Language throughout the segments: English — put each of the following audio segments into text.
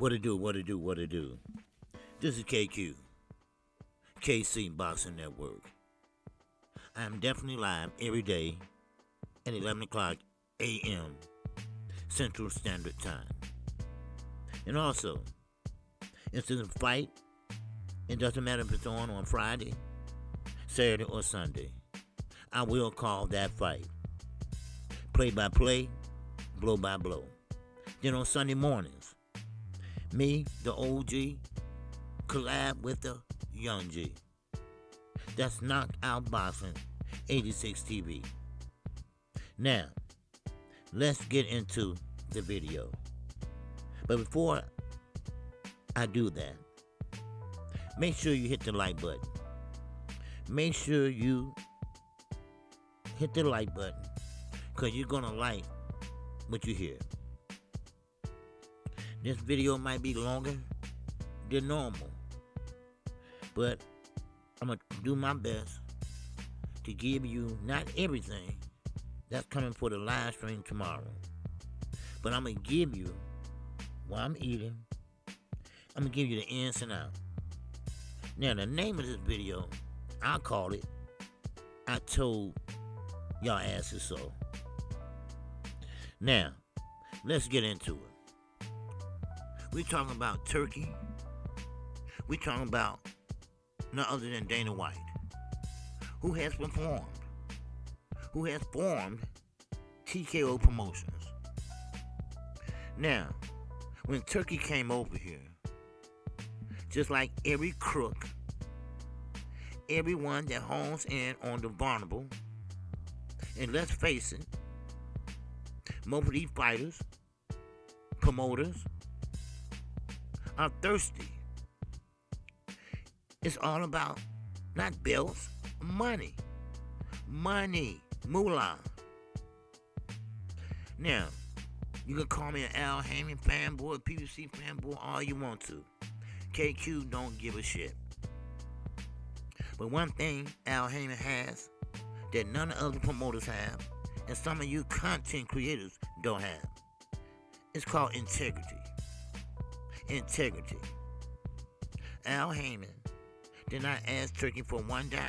What it do, what it do, what it do. This is KQKC BOXING NETWORK. I am definitely live every day at 11 o'clock a.m. Central Standard Time. And also, if there's a fight, it doesn't matter if it's on Friday, Saturday, or Sunday. I will call that fight. Play by play, blow by blow. Then on Sunday mornings, me, the OG, collab with the Young G. That's Knockout Boxing 86 TV. Now, let's get into the video. But before I do that, make sure you hit the like button. Make sure you hit the like button, because you're going to like what you hear. This video might be longer than normal, but I'm going to do my best to give you not everything that's coming for the live stream tomorrow, but I'm going to give you while I'm eating. I'm going to give you the ins and outs. Now, the name of this video, I'll call it, I Told Y'all Asses So. Now, let's get into it. We're talking about Turki. We're talking about none other than Dana White, who has formed TKO Promotions. Now, when Turki came over here, just like every crook, everyone that hones in on the vulnerable, and let's face it, most of these fighters, promoters, are thirsty. It's all about not belts, money, moolah. Now, you can call me an Al Heyman fanboy, PBC fanboy, all you want to. KQ don't give a shit. But one thing Al Heyman has that none of the other promoters have, and some of you content creators don't have, it's called integrity. Integrity. Al Heyman did not ask Turki for one dime.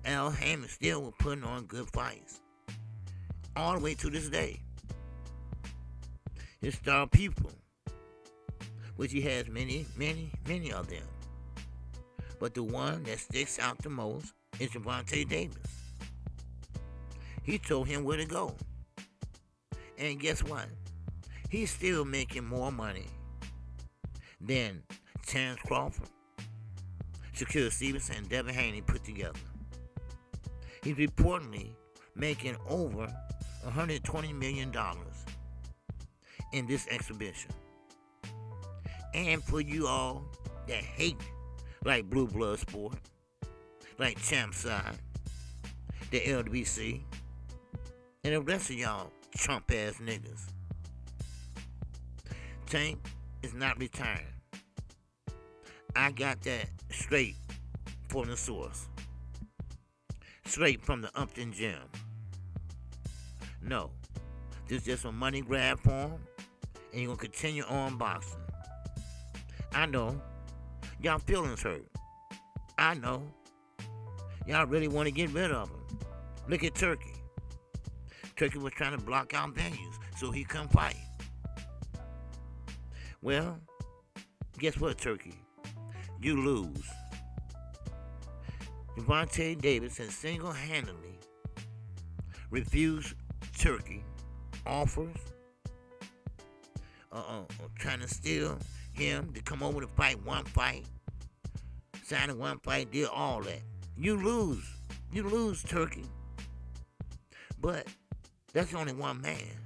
Al Heyman still was putting on good fights, all the way to this day. His star people, which he has many of them, but the one that sticks out the most is Gervonta Davis. He told him where to go, and guess what? He's still making more money than Terrence Crawford, Shakur Stevenson, and Devin Haney put together. He's reportedly making over $120 million in this exhibition. And for you all that hate like Blue Blood Sport, like Champ Side, the LWC, and the rest of y'all Trump ass niggas, Tank is not retiring. I got that straight from the source. Straight from the Upton Gym. No, this is just a money grab for him, and you're going to continue on boxing. I know. Y'all feelings hurt. I know. Y'all really want to get rid of him. Look at Turki. Turki was trying to block out venues so he couldn't fight. Well, guess what, Turki? You lose. Gervonta Davis has single-handedly refused Turki offers, trying to steal him to come over to fight one fight, signing one fight, did all that. You lose. You lose, Turki. But that's only one man.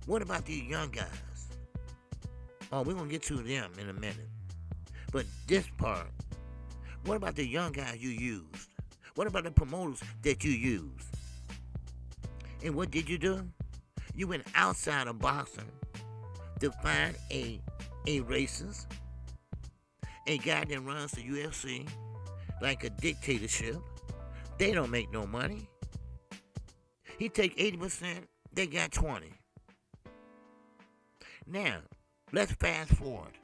What about these young guys? Oh, we're going to get to them in a minute. But this part, what about the young guys you used? What about the promoters that you used? And what did you do? You went outside of boxing to find a racist, a guy that runs the UFC like a dictatorship. They don't make no money. He take 80%, they got 20. Now, let's fast forward.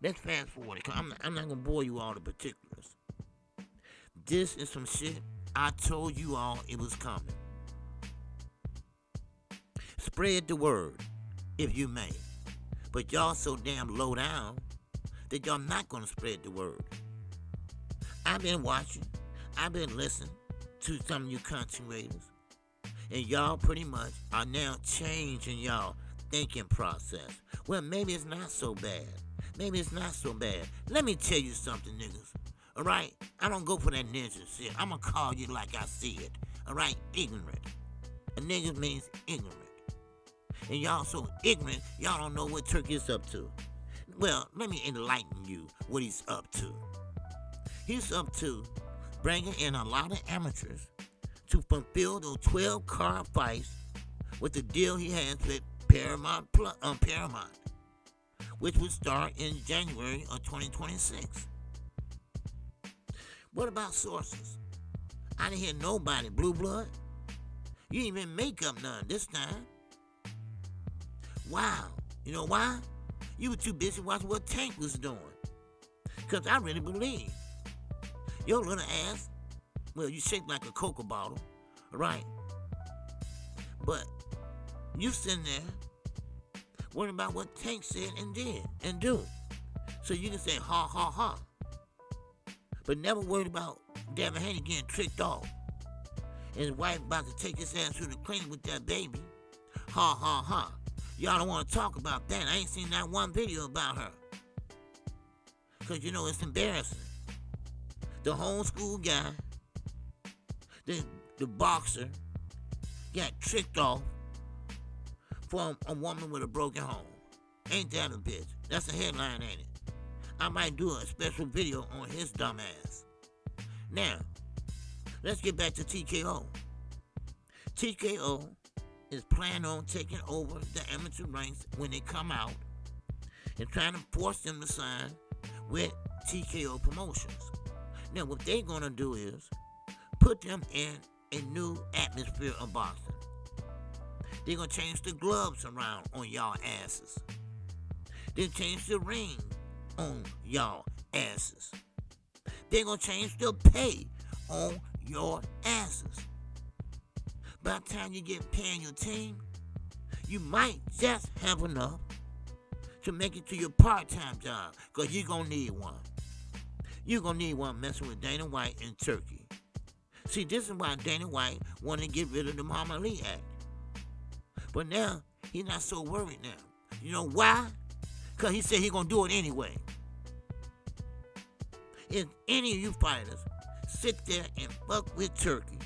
Let's fast forward. Cause I'm not gonna bore you all the particulars. This is some shit I told you all it was coming. Spread the word, if you may. But y'all so damn low down that y'all not gonna spread the word. I've been watching, I've been listening to some of you content creators, and y'all pretty much are now changing y'all thinking process. Well, maybe it's not so bad. Maybe it's not so bad. Let me tell you something, niggas. Alright? I don't go for that ninja shit. I'm gonna call you like I see it. Alright? Ignorant. A nigga means ignorant. And y'all so ignorant, y'all don't know what Turki is up to. Well, let me enlighten you what he's up to. He's up to bringing in a lot of amateurs to fulfill those 12-card fights with the deal he has with Paramount, which would start in January of 2026. What about sources? I didn't hear nobody. Blue Blood? You didn't even make up none this time. Wow. You know why? You were too busy watching what Tank was doing. Because I really believe your little ass, well, you shaped like a Coca bottle, right? But you sitting there worrying about what Tank said and did and do. So you can say ha ha ha. But never worried about Devin Haney getting tricked off. And his wife about to take his ass through the clinic with that baby. Ha ha ha. Y'all don't want to talk about that. I ain't seen not one video about her. Because, you know, it's embarrassing. The homeschool guy, the boxer, got tricked off from a woman with a broken home. Ain't that a bitch? That's a headline, ain't it? I might do a special video on his dumb ass. Now, let's get back to TKO. TKO is planning on taking over the amateur ranks when they come out and trying to force them to sign with TKO Promotions. Now, what they're going to do is put them in a new atmosphere of boxing. They're going to change the gloves around on y'all asses. They'll change the ring on y'all asses. They're going to change the pay on your asses. By the time you get paying your team, you might just have enough to make it to your part-time job, because you're going to need one. You're going to need one messing with Dana White and Turki. See, this is why Dana White wanted to get rid of the Muhammad Ali Act. But now, he's not so worried now. You know why? Because he said he's going to do it anyway. If any of you fighters sit there and fuck with Turki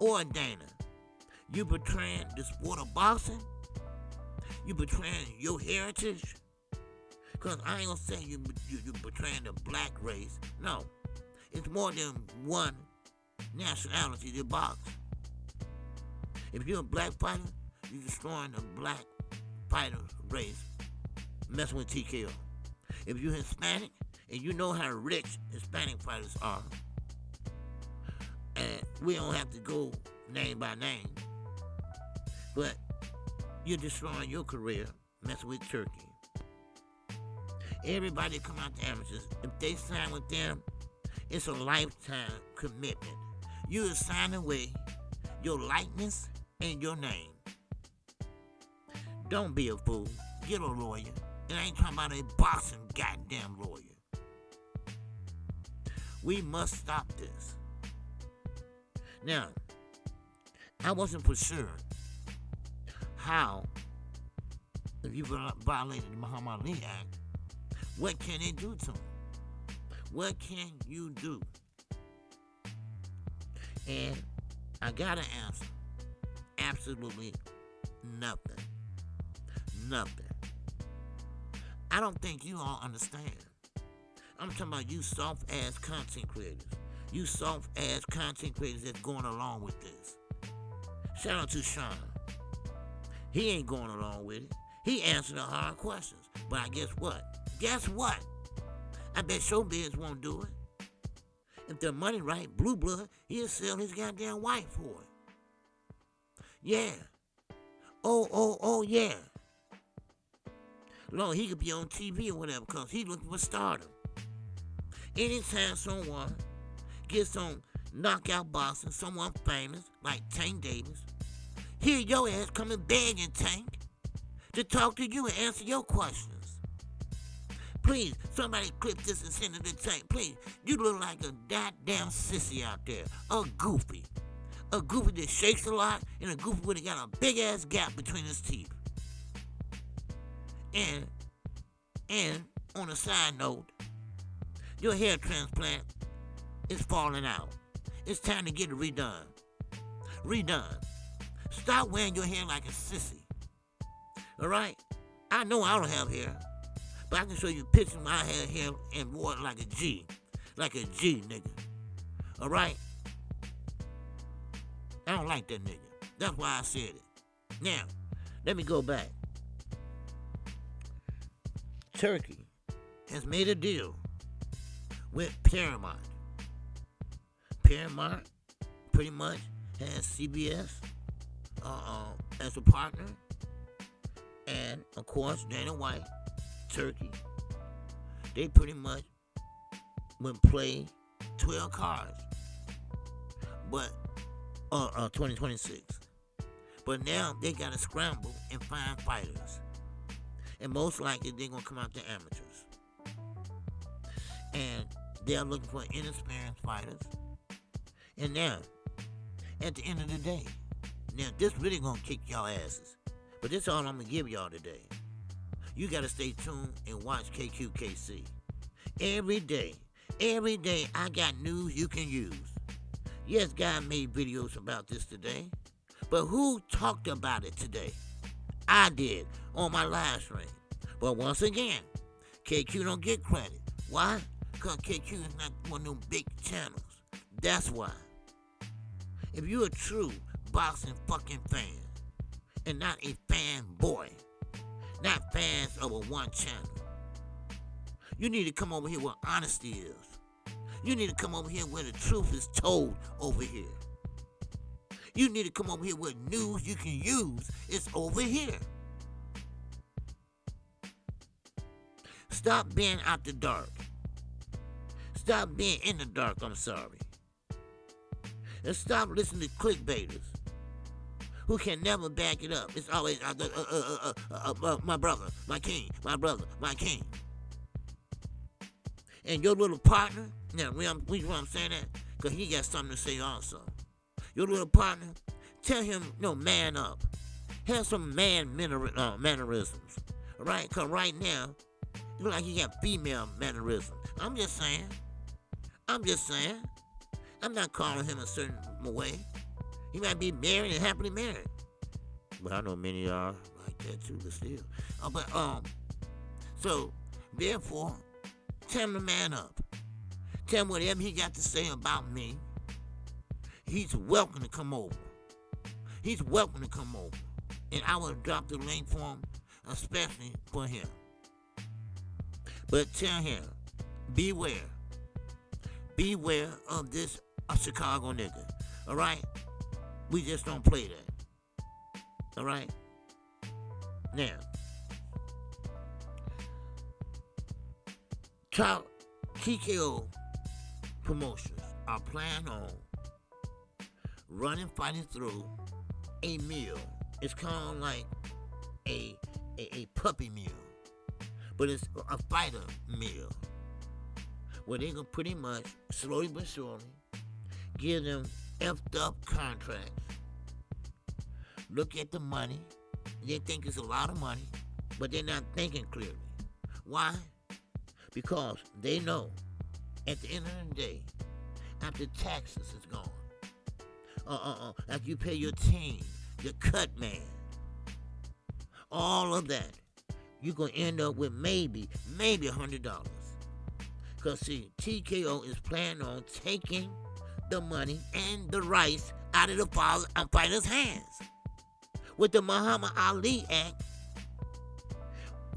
or Dana, you betraying the sport of boxing? You betraying your heritage? Because I ain't going to say you betraying the black race. No. It's more than one nationality that box. If you're a black fighter, you're destroying the black fighter race, messing with TKO. If you're Hispanic, and you know how rich Hispanic fighters are, and we don't have to go name by name, but you're destroying your career messing with Turki. Everybody come out to amateurs. If they sign with them, it's a lifetime commitment. You are signing away your likeness and your name. Don't be a fool. Get a lawyer. And I ain't talking about a boxing goddamn lawyer. We must stop this. Now, I wasn't for sure how, if you violated the Muhammad Ali Act, what can they do to him? What can you do? And I got an answer. Absolutely nothing. Nothing. I don't think you all understand. I'm talking about you soft-ass content creators. You soft-ass content creators that's going along with this. Shout out to Sean. He ain't going along with it. He answered the hard questions. But I guess what? Guess what? I bet Showbiz won't do it. If the money right, Blue Blood, he'll sell his goddamn wife for it. Yeah. Oh, yeah. Lord, he could be on TV or whatever because he's looking for stardom. Anytime someone gets on knockout boxing, someone famous like Tank Davis, here your ass coming begging Tank to talk to you and answer your questions. Please, somebody clip this and send it to Tank. Please, you look like a goddamn sissy out there. A goofy. A goofy that shakes a lot and a goofy that got a big ass gap between his teeth. And on a side note, your hair transplant is falling out. It's time to get it redone. Redone. Stop wearing your hair like a sissy. Alright? I know I don't have hair, but I can show you pictures of my hair and wore it like a G. Like a G, nigga. Alright? I don't like that nigga. That's why I said it. Now, let me go back. Turkey has made a deal with Paramount. Paramount pretty much has CBS as a partner. And, of course, Dana White, Turkey, they pretty much would play 12 cards. But, 2026. But now they got to scramble and find fighters. And most likely they're going to come out to amateurs. And they're looking for inexperienced fighters. And now, at the end of the day, now this really going to kick y'all asses. But this is all I'm going to give y'all today. You got to stay tuned and watch KQKC. Every day I got news you can use. Yes, God made videos about this today. But who talked about it today? I did on my live stream. But once again, KQ don't get credit. Why? Because KQ is not one of them big channels. That's why. If you're a true boxing fucking fan, and not a fanboy, not fans of a one channel, you need to come over here where honesty is. You need to come over here where the truth is told over here. You need to come over here where news you can use is over here. Stop being out the dark. Stop being in the dark, I'm sorry. And stop listening to clickbaiters who can never back it up. It's always, my brother, my king, my brother, my king. And your little partner, now, reason why I'm saying that, because he got something to say also. Your little partner, tell him, man up. Have some mannerisms, right? Because right now, it look like he got female mannerisms. I'm just saying. I'm not calling him a certain way. He might be married and happily married. But I know many are like that too, but still. So, therefore, tell him to man up. Tell him whatever he got to say about me. He's welcome to come over. And I will drop the link for him, especially for him. But tell him, beware. Beware of this Chicago nigga. Alright? We just don't play that. Alright? Now, top TKO promotions are planning on running fighters through a meal. It's kind of like a puppy meal, but it's a fighter meal where they're going to pretty much, slowly but surely, give them effed up contracts. Look at the money. They think it's a lot of money, but they're not thinking clearly. Why? Because they know at the end of the day, after taxes is gone, after you pay your team, your cut man, all of that, you're going to end up with maybe $100. Because, see, TKO is planning on taking the money and the rights out of the fighter's hands. With the Muhammad Ali Act,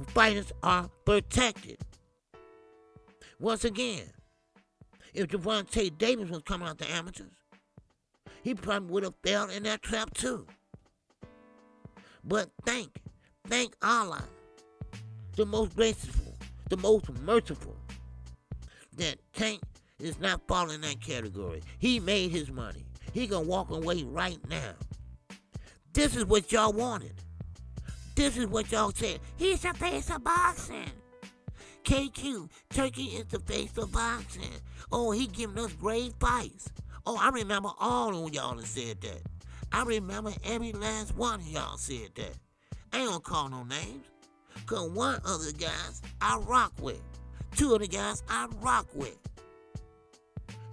fighters are protected. Once again, if Javante Davis was coming out to amateurs, he probably would have fell in that trap too. But thank Allah the most graceful, the most merciful. That Tank is not falling in that category. He made his money. He gonna walk away right now. This is what y'all wanted. This is what y'all said. He's the face of boxing. KQ, Turkey is the face of boxing. Oh, he giving us great fights. Oh, I remember all of y'all that said that. I remember every last one of y'all said that. I ain't gonna call no names. Cause one of the guys I rock with. Two of the guys I rock with.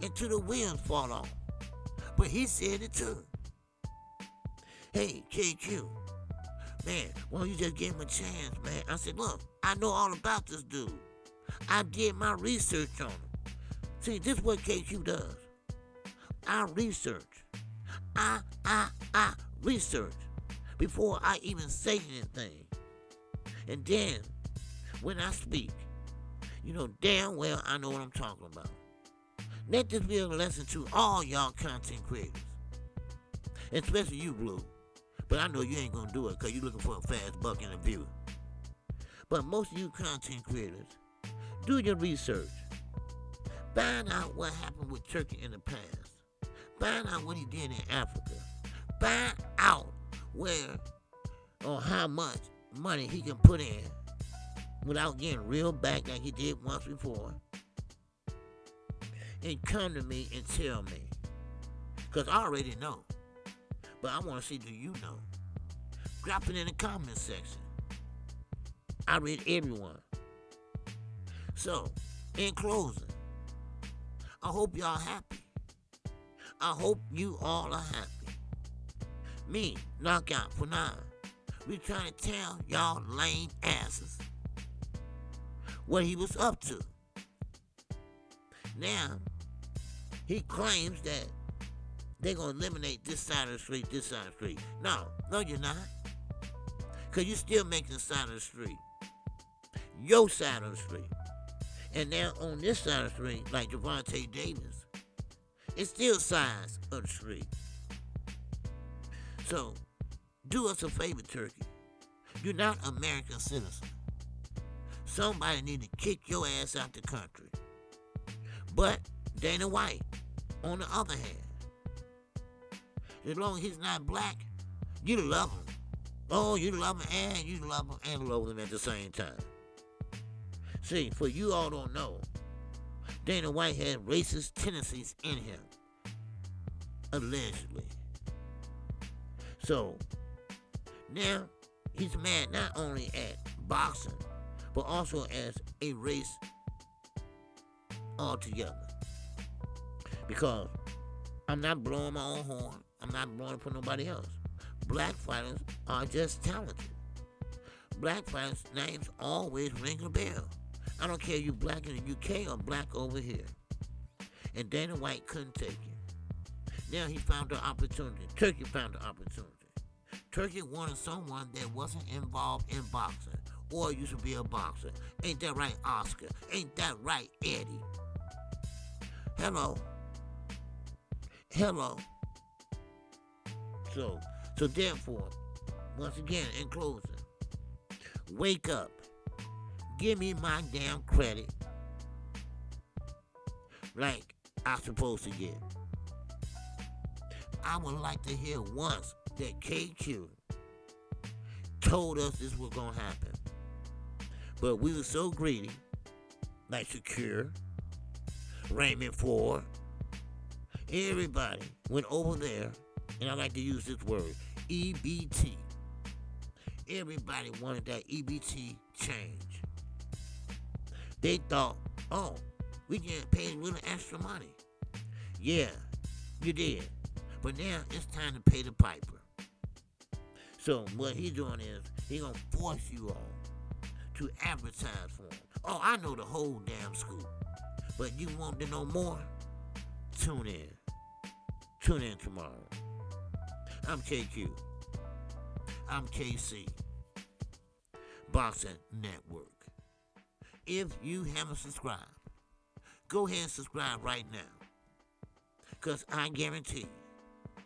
Until the wheels fall off. But he said it too. Hey, KQ. Man, why don't you just give him a chance, man? I said, look, I know all about this dude. I did my research on him. See, this is what KQ does. I research. I research before I even say anything. And then, when I speak, you know damn well I know what I'm talking about. Let this be a lesson to all y'all content creators. Especially you, Blue. But I know you ain't gonna do it because you're looking for a fast buck and a view. But most of you content creators, do your research. Find out what happened with Turkey in the past. Find out what he did in Africa. Find out where or how much money he can put in without getting real back like he did once before. And come to me and tell me. Because I already know. But I want to see, do you know? Drop it in the comment section. I read everyone. So, in closing, I hope y'all happy. I hope you all are happy. Me, Knockout for 9. We trying to tell y'all lame asses what he was up to. Now, he claims that they're going to eliminate this side of the street, this side of the street. No, you're not. Because you're still making the side of the street. Your side of the street. And now on this side of the street, like Javante Davis, it's still sides of the street. So, do us a favor, Turkey. You're not an American citizen. Somebody need to kick your ass out the country. But Dana White, on the other hand, as long as he's not black, you love him. Oh, you love him and you love him and love him at the same time. See, for you all don't know, Dana White had racist tendencies in him. Allegedly. So, now he's mad not only at boxing, but also as a race altogether. Because I'm not blowing my own horn. I'm not blowing it for nobody else. Black fighters are just talented. Black fighters' names always ring a bell. I don't care if you're black in the UK or black over here. And Dana White couldn't take it. Now he found the opportunity. Turkey found the opportunity. Turkey wanted someone that wasn't involved in boxing or used to be a boxer. Ain't that right, Oscar? Ain't that right, Eddie? Hello. So therefore, once again, in closing, wake up. Give me my damn credit like I'm supposed to get. I would like to hear once that KQ told us this was going to happen. But we were so greedy, like Secure, Raymond Ford, everybody went over there, and I like to use this word, EBT. Everybody wanted that EBT change. They thought, oh, we get paid a little extra money. Yeah, you did. But now it's time to pay the piper. So what he's doing is he's going to force you all to advertise for him. Oh, I know the whole damn scoop. But you want to know more? Tune in. Tune in tomorrow. I'm KQ. I'm KC. Boxing Network. If you haven't subscribed, go ahead and subscribe right now. Because I guarantee you,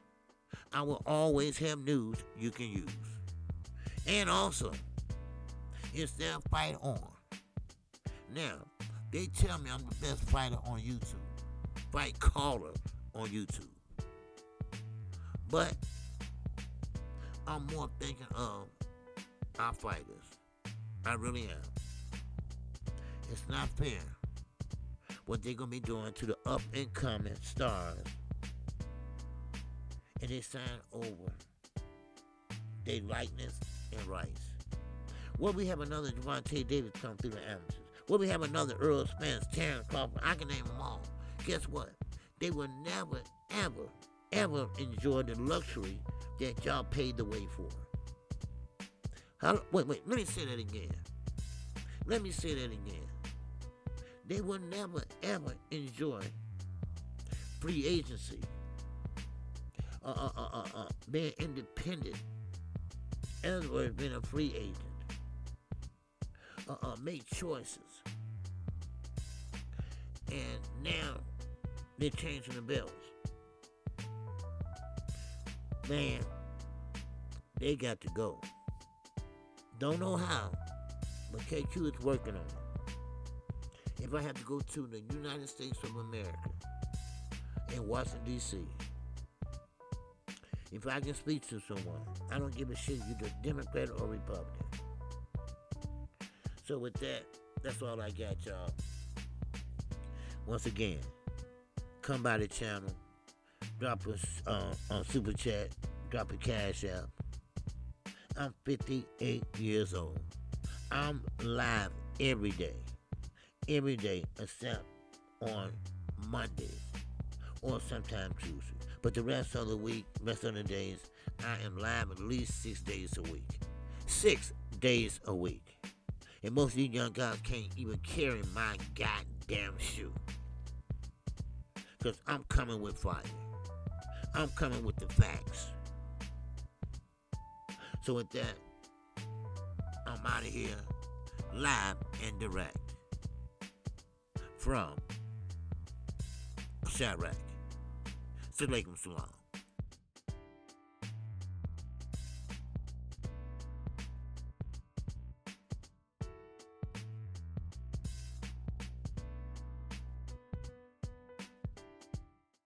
I will always have news you can use. And also, It's their fight on. Now, they tell me I'm the best fighter on YouTube. Fight caller on YouTube. But I'm more thinking of our fighters. I really am. It's not fair what they're going to be doing to the up-and-coming stars. And they sign over their likeness and rights. What we have another Javante Davis come through the amateurs. What we have another Earl Spence, Terrence Crawford. I can name them all. Guess what? They will never, ever, ever enjoy the luxury that y'all paid the way for. Wait, let me say that again. They will never, ever enjoy free agency. Being independent. In other words, being a free agent. Make choices. And now they're changing the bells. Man, they got to go. Don't know how, but KQ is working on it. If I have to go to the United States of America in Washington, D.C., if I can speak to someone, I don't give a shit if you're Democrat or Republican. So with that, that's all I got, y'all. Once again, come by the channel, drop us on Super Chat, drop a cash app. I'm 58 years old. I'm live every day except on Mondays or sometimes Tuesday. But the rest of the week, rest of the days, I am live at least 6 days a week. 6 days a week. And most of you young guys can't even carry my goddamn shoe. Because I'm coming with fire. I'm coming with the facts. So with that, I'm out of here, live and direct, from Chirac. Assalamualaikum salam.